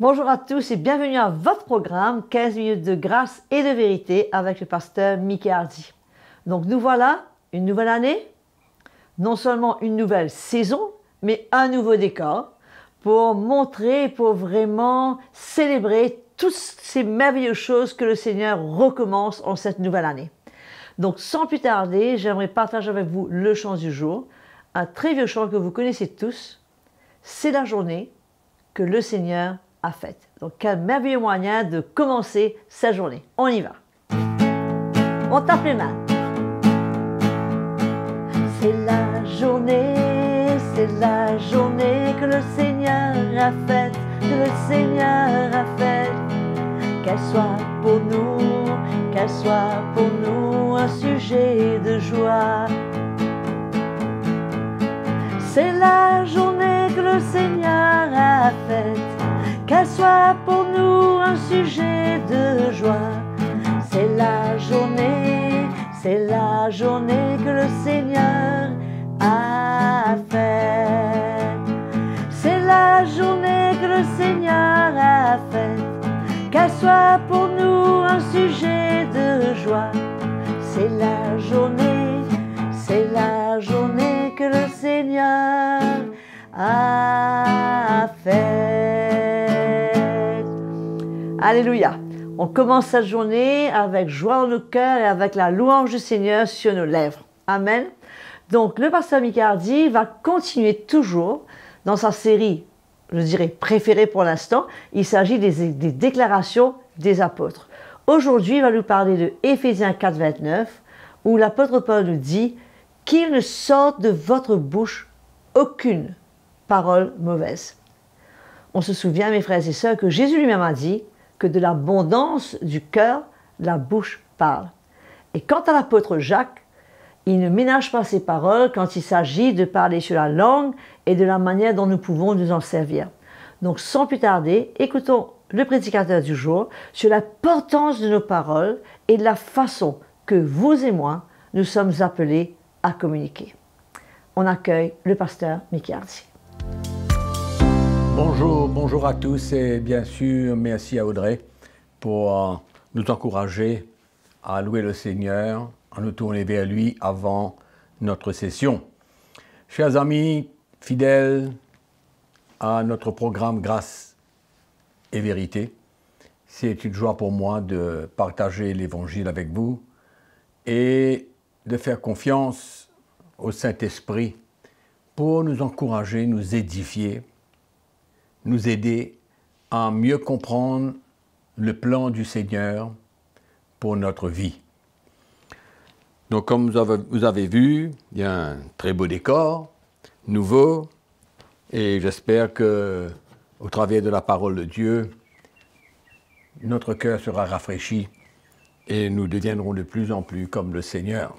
Bonjour à tous et bienvenue à votre programme 15 minutes de grâce et de vérité avec le pasteur Mickey Hardy. Donc nous voilà, une nouvelle année, non seulement une nouvelle saison, mais un nouveau décor pour montrer, pour vraiment célébrer toutes ces merveilleuses choses que le Seigneur recommence en cette nouvelle année. Donc sans plus tarder, j'aimerais partager avec vous le chant du jour, un très vieux chant que vous connaissez tous. C'est la journée que le Seigneur a faite. Donc quel merveilleux moyen de commencer cette journée. On y va. On tape les mains. C'est la journée que le Seigneur a faite, que le Seigneur a faite. Qu'elle soit pour nous un sujet de joie. C'est la journée que le Seigneur a faite, qu'elle soit pour nous un sujet de joie. C'est la journée que le Seigneur a faite. C'est la journée que le Seigneur a faite, qu'elle soit pour nous un sujet de joie. C'est la journée que le Seigneur a faite. Alléluia. On commence cette journée avec joie dans nos cœurs et avec la louange du Seigneur sur nos lèvres. Amen. Donc, le pasteur Mickey Hardy va continuer toujours dans sa série, je dirais, préférée pour l'instant. Il s'agit des déclarations des apôtres. Aujourd'hui, il va nous parler de Éphésiens 4, 29, où l'apôtre Paul nous dit « Qu'il ne sorte de votre bouche aucune parole mauvaise. » On se souvient, mes frères et sœurs, que Jésus lui-même a dit que de l'abondance du cœur, la bouche parle. Et quant à l'apôtre Jacques, il ne ménage pas ses paroles quand il s'agit de parler sur la langue et de la manière dont nous pouvons nous en servir. Donc, sans plus tarder, écoutons le prédicateur du jour sur l'importance de nos paroles et de la façon que vous et moi, nous sommes appelés à communiquer. On accueille le pasteur Mickey Hardy. Bonjour à tous et bien sûr, merci à Audrey pour nous encourager à louer le Seigneur, à nous tourner vers lui avant notre session. Chers amis fidèles à notre programme Grâce et Vérité, c'est une joie pour moi de partager l'Évangile avec vous et de faire confiance au Saint-Esprit pour nous encourager, nous édifier, nous aider à mieux comprendre le plan du Seigneur pour notre vie. Donc, comme vous avez vu, il y a un très beau décor, nouveau, et j'espère que, au travers de la parole de Dieu, notre cœur sera rafraîchi et nous deviendrons de plus en plus comme le Seigneur.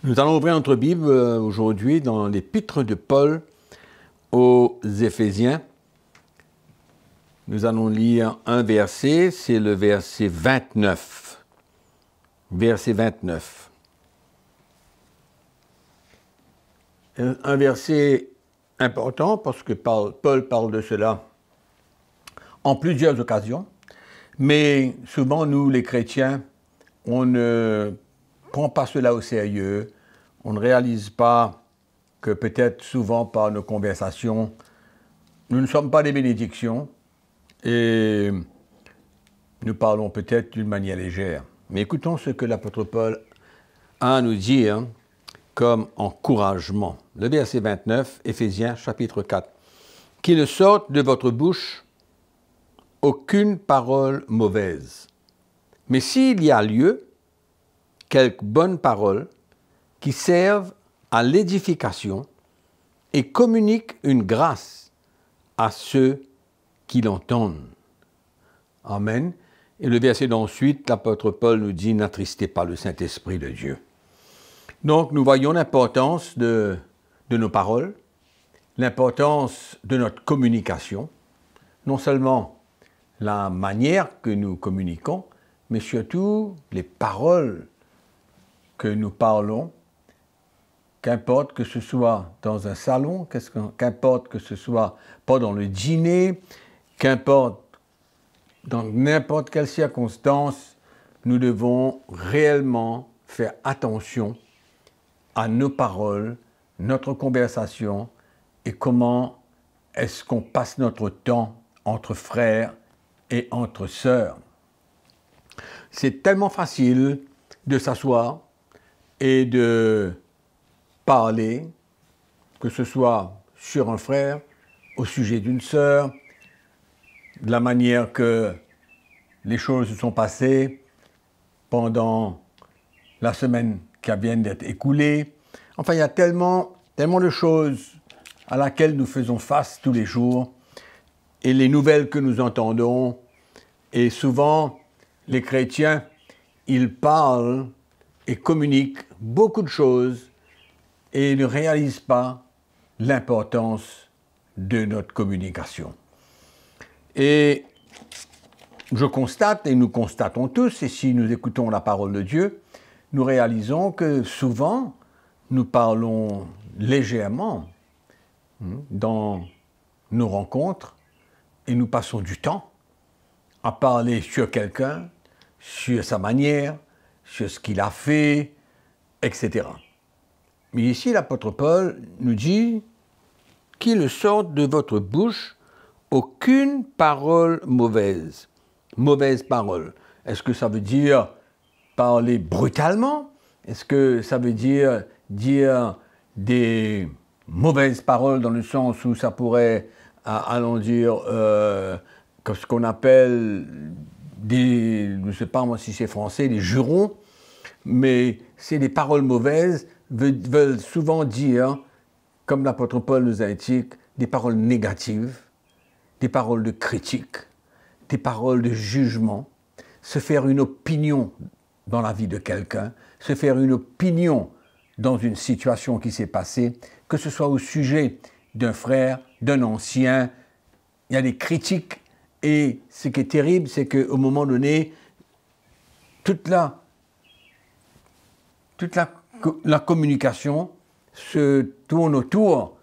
Nous allons ouvrir notre Bible aujourd'hui dans l'épître de Paul aux Éphésiens. Nous allons lire un verset, c'est le verset 29. Verset 29. Un verset important parce que Paul parle de cela en plusieurs occasions, mais souvent nous, les chrétiens, on ne prend pas cela au sérieux, on ne réalise pas que peut-être souvent par nos conversations, nous ne sommes pas des bénédictions et nous parlons peut-être d'une manière légère. Mais écoutons ce que l'apôtre Paul a à nous dire comme encouragement. Le verset 29, Éphésiens chapitre 4. « Qu'il ne sorte de votre bouche aucune parole mauvaise, mais s'il y a lieu, quelques bonnes paroles qui servent à l'édification et communiquent une grâce à ceux qui l'entendent. » Amen. Et le verset d'ensuite, l'apôtre Paul nous dit « N'attristez pas le Saint-Esprit de Dieu ». Donc, nous voyons l'importance de nos paroles, l'importance de notre communication, non seulement la manière que nous communiquons, mais surtout les paroles que nous parlons qu'importe que ce soit dans un salon, qu'importe que ce soit pendant le dîner, qu'importe dans n'importe quelle circonstance, nous devons réellement faire attention à nos paroles, notre conversation et comment est-ce qu'on passe notre temps entre frères et entre sœurs. C'est tellement facile de s'asseoir et de parler, que ce soit sur un frère, au sujet d'une sœur, de la manière que les choses se sont passées pendant la semaine qui vient d'être écoulée. Enfin, il y a tellement de choses à laquelle nous faisons face tous les jours et les nouvelles que nous entendons. Et souvent, les chrétiens, ils parlent et communiquent beaucoup de choses et ne réalisent pas l'importance de notre communication. Et je constate, et nous constatons tous, et si nous écoutons la parole de Dieu, nous réalisons que souvent, nous parlons légèrement dans nos rencontres et nous passons du temps à parler sur quelqu'un, sur sa manière, sur ce qu'il a fait, etc. Mais ici, l'apôtre Paul nous dit qu'il ne sorte de votre bouche aucune parole mauvaise. Mauvaise parole. Est-ce que ça veut dire parler brutalement? Est-ce que ça veut dire des mauvaises paroles dans le sens où ça pourrait, allons dire, ce qu'on appelle je ne sais pas moi si c'est français, des jurons, mais c'est des paroles mauvaises, veulent souvent dire, comme l'apôtre Paul nous a dit, des paroles négatives, des paroles de critique, des paroles de jugement, se faire une opinion dans la vie de quelqu'un, se faire une opinion dans une situation qui s'est passée, que ce soit au sujet d'un frère, d'un ancien, il y a des critiques et ce qui est terrible, c'est qu'au moment donné, toute la communication se tourne autour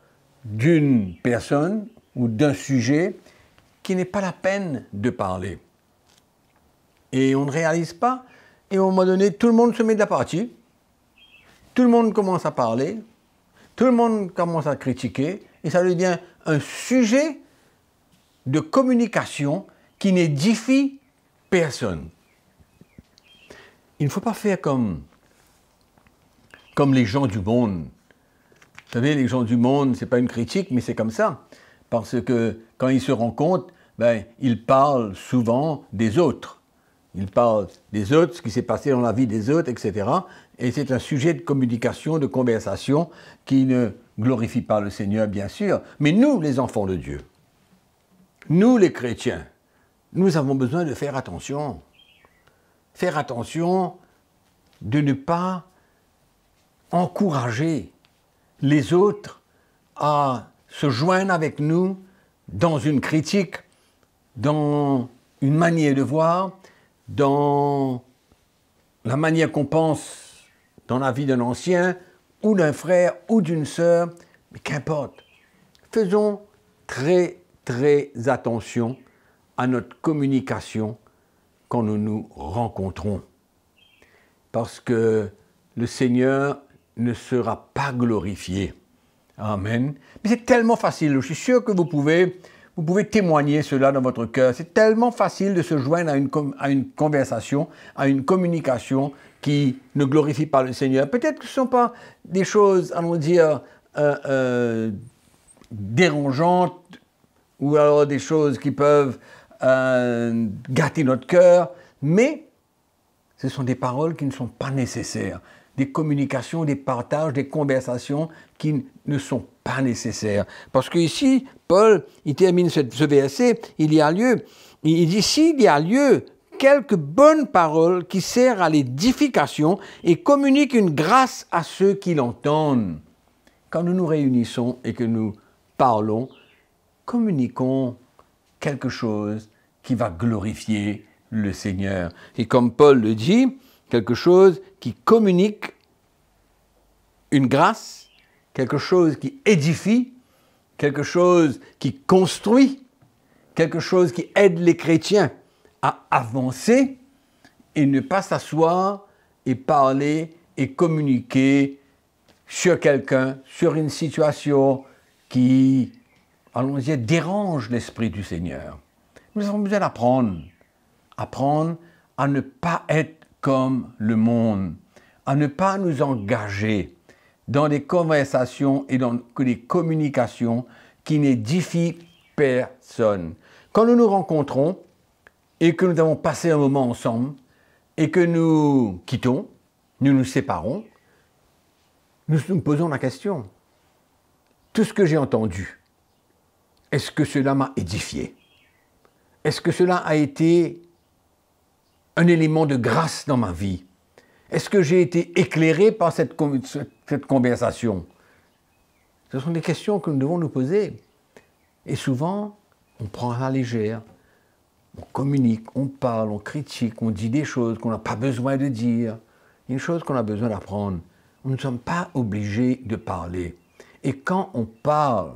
d'une personne ou d'un sujet qui n'est pas la peine de parler. Et on ne réalise pas, et à un moment donné, tout le monde se met de la partie, tout le monde commence à parler, tout le monde commence à critiquer, et ça devient un sujet de communication qui n'édifie personne. Il ne faut pas faire comme les gens du monde. Vous savez, les gens du monde, ce n'est pas une critique, mais c'est comme ça. Parce que quand ils se rencontrent, ils parlent souvent des autres. Ils parlent des autres, ce qui s'est passé dans la vie des autres, etc. Et c'est un sujet de communication, de conversation qui ne glorifie pas le Seigneur, bien sûr. Mais nous, les enfants de Dieu, nous, les chrétiens, nous avons besoin de faire attention. Faire attention de ne pas encourager les autres à se joindre avec nous dans une critique, dans une manière de voir, dans la manière qu'on pense dans la vie d'un ancien, ou d'un frère, ou d'une sœur, mais qu'importe. Faisons très, très attention à notre communication quand nous nous rencontrons. Parce que le Seigneur ne sera pas glorifié. Amen. Mais c'est tellement facile, je suis sûr que vous pouvez témoigner cela dans votre cœur. C'est tellement facile de se joindre à une conversation, à une communication qui ne glorifie pas le Seigneur. Peut-être que ce ne sont pas des choses, allons dire, dérangeantes, ou alors des choses qui peuvent gâter notre cœur, mais ce sont des paroles qui ne sont pas nécessaires. Des communications, des partages, des conversations qui ne sont pas nécessaires. Parce que ici, Paul, il termine ce verset, il dit, s'il y a lieu, quelques bonnes paroles qui servent à l'édification et communiquent une grâce à ceux qui l'entendent. Quand nous nous réunissons et que nous parlons, communiquons quelque chose qui va glorifier le Seigneur. Et comme Paul le dit, quelque chose qui communique une grâce quelque chose qui édifie, quelque chose qui construit, quelque chose qui aide les chrétiens à avancer et ne pas s'asseoir et parler et communiquer sur quelqu'un, sur une situation qui, allons dire, dérange l'Esprit du Seigneur. Nous avons besoin d'apprendre à ne pas être comme le monde, à ne pas nous engager dans des conversations et dans des communications qui n'édifient personne. Quand nous nous rencontrons et que nous avons passé un moment ensemble et que nous quittons, nous nous séparons, nous nous posons la question, tout ce que j'ai entendu, est-ce que cela m'a édifié? Est-ce que cela a été un élément de grâce dans ma vie? Est-ce que j'ai été éclairé par cette conversation? Ce sont des questions que nous devons nous poser. Et souvent, on prend à la légère, on communique, on parle, on critique, on dit des choses qu'on n'a pas besoin de dire, une chose qu'on a besoin d'apprendre. Nous ne sommes pas obligés de parler. Et quand on parle,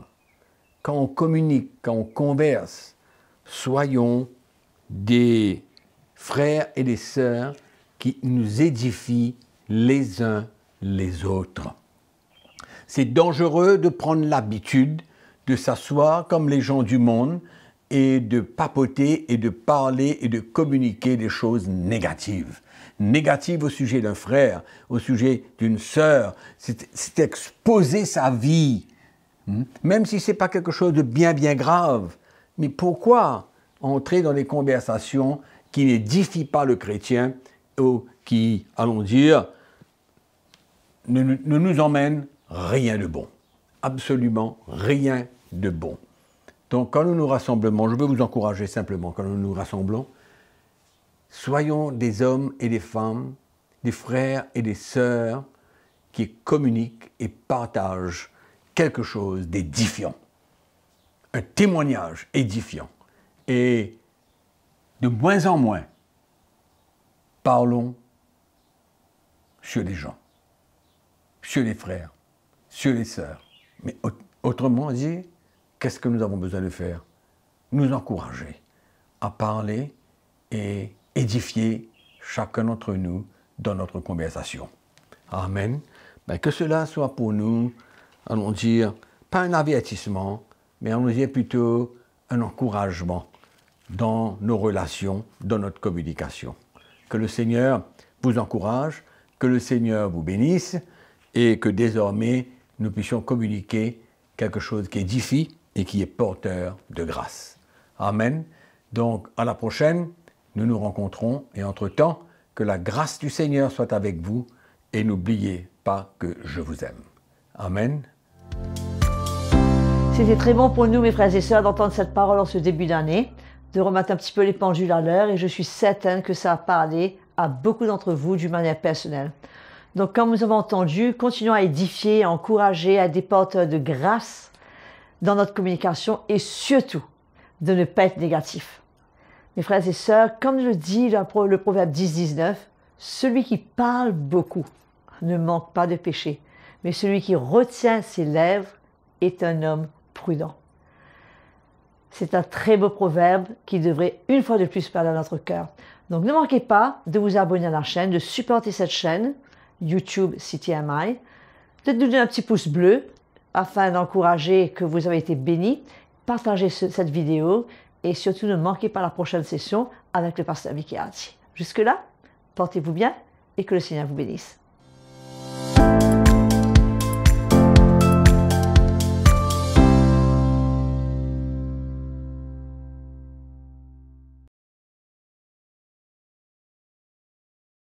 quand on communique, quand on converse, soyons des frères et des sœurs qui nous édifient les uns les autres. C'est dangereux de prendre l'habitude de s'asseoir comme les gens du monde et de papoter et de parler et de communiquer des choses négatives. Négatives au sujet d'un frère, au sujet d'une sœur. C'est exposer sa vie, même si ce n'est pas quelque chose de bien grave. Mais pourquoi entrer dans des conversations qui n'édifient pas le chrétien ou qui, allons dire, ne nous emmènent rien de bon. Absolument rien de bon. Donc quand nous nous rassemblons, je veux vous encourager simplement, quand nous nous rassemblons, soyons des hommes et des femmes, des frères et des sœurs qui communiquent et partagent quelque chose d'édifiant, un témoignage édifiant. Et de moins en moins, parlons sur les gens, sur les frères, sur les sœurs. Mais autrement dit, qu'est-ce que nous avons besoin de faire? Nous encourager à parler et édifier chacun d'entre nous dans notre conversation. Amen. Que cela soit pour nous, allons dire, pas un avertissement, mais allons dire plutôt un encouragement dans nos relations, dans notre communication. Que le Seigneur vous encourage, que le Seigneur vous bénisse et que désormais nous puissions communiquer quelque chose qui édifie et qui est porteur de grâce. Amen. Donc, à la prochaine, nous nous rencontrons et entre-temps, que la grâce du Seigneur soit avec vous et n'oubliez pas que je vous aime. Amen. C'était très bon pour nous, mes frères et sœurs, d'entendre cette parole en ce début d'année, de remettre un petit peu les pendules à l'heure et je suis certaine que ça a parlé à beaucoup d'entre vous d'une manière personnelle. Donc, comme nous avons entendu, continuons à édifier, à encourager, à être des porteurs de grâce dans notre communication et surtout de ne pas être négatif. Mes frères et sœurs, comme le dit le proverbe 10-19, celui qui parle beaucoup ne manque pas de péché, mais celui qui retient ses lèvres est un homme prudent. C'est un très beau proverbe qui devrait une fois de plus parler à notre cœur. Donc ne manquez pas de vous abonner à la chaîne, de supporter cette chaîne, YouTube CTMI, de donner un petit pouce bleu afin d'encourager que vous avez été bénis. Partagez cette vidéo et surtout ne manquez pas la prochaine session avec le pasteur Mickey Hardy. Jusque-là, portez-vous bien et que le Seigneur vous bénisse.